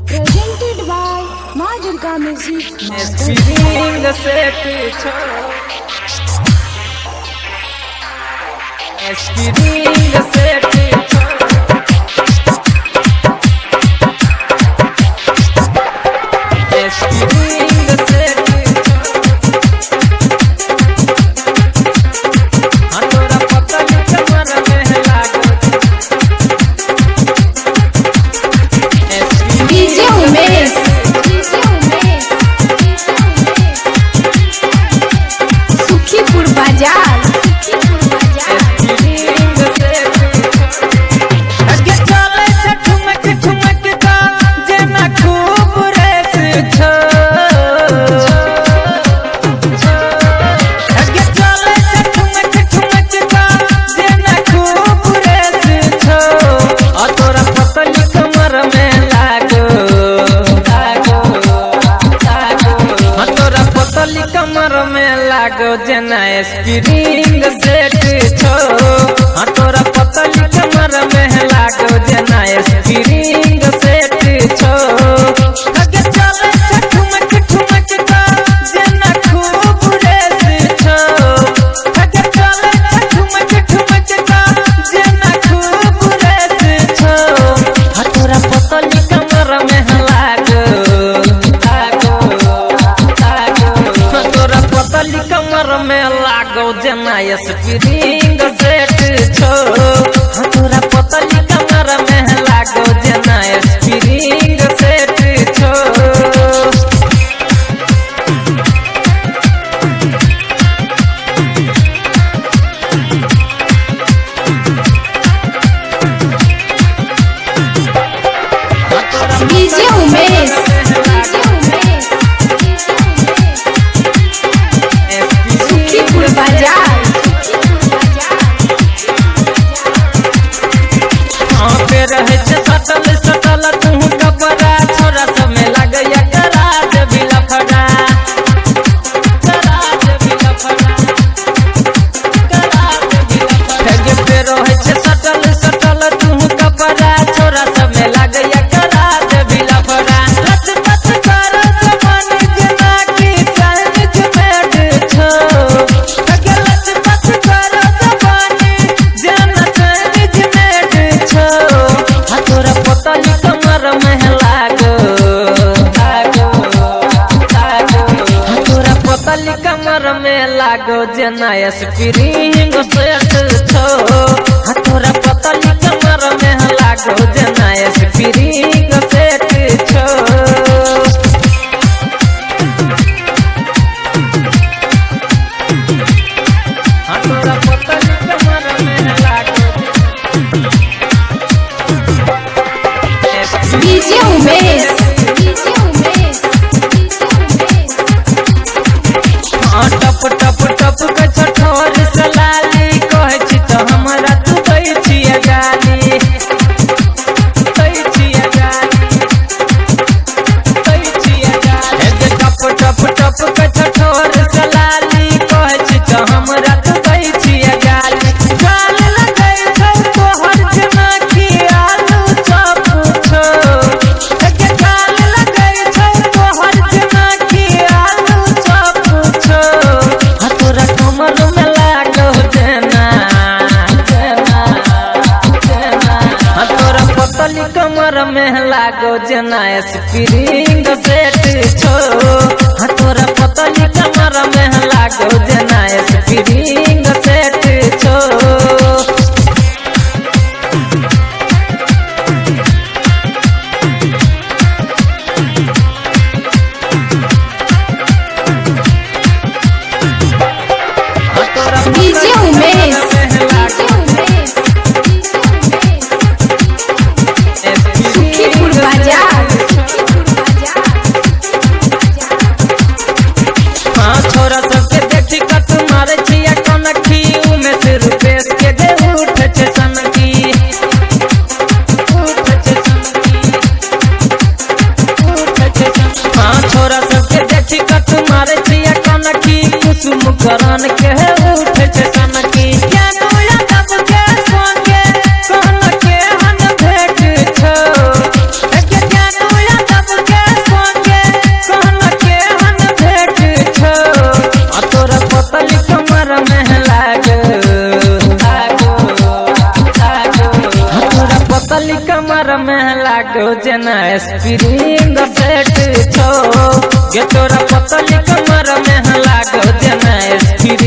Presented by Ma Durga Music Master. Espinho se pichó. Espinho se pichó. Espinho se pichó. हटोरा पता नहीं कमर में लागो। DJ Umesh. सुखीपुर बाजार. कमर में लागो जना स्प्रिंग सेट छो हटोरा पतली कमर में लागो जना स्प्रिंग सेट छो आगे चले ठुमक ठुमक का जना खूब रेस छो आगे चले ठुमक ठुमक का जना खूब रेस छो हटोरा पतली कमर में लागो पतली कमर में लागो जना स्प्रिंग सेट छो हटोरा पतली कमर में लागो जना स्प्रिंग सेट छो DJ Umesh. सुखीपुर बाजार. पे रहे सटल सटल तू कपड़ा छोरा सब में लगया कराज भी लफड़ा कराज भी लफड़ा कराज भी लफड़ा पे रहे सटल सटल तू कपड़ा छोरा सब में लगया कराज भी लफड़ा लच पच कर जवान जना की चांद में छो लच पच कर जवान जना चांद में छो हतोरा पतली कमर में लागो हतोरा पतली कमर में लागो जना स्प्रिंग सेट छो हतोरा पतली कमर में लागो जना स्प्रिंग सेट छो हटोरा पतली कमर में लागो DJ Umesh. टप टप टप के छठोर सलाली कहे छी तो हमरा तू कहि छिया गाली कहि छिया गाली कहि छिया गाली हे टप टप टप के छठोर सलाली कहे छी तो हमरा तू कहि छिया गाली गाल लगे छै तोहर जना की आलू चप छो हे गाल लगे छै तोहर जना की आलू चप छो हतोरा कमर में लागो जना हतोरा पतली कमर में लागो जना स्प्रिंग सेट छो हतोरा पतली कमर में लागो जना स्प्रिंग सेट छो DJ Umesh. सुखीपुर बाजार. हाँ छोरा सबके देखी कत मारे छिया कनक लागो जना स्प्रिंग सेट छो गे तोरा पतली कमर में लागो जना स्प्रिंग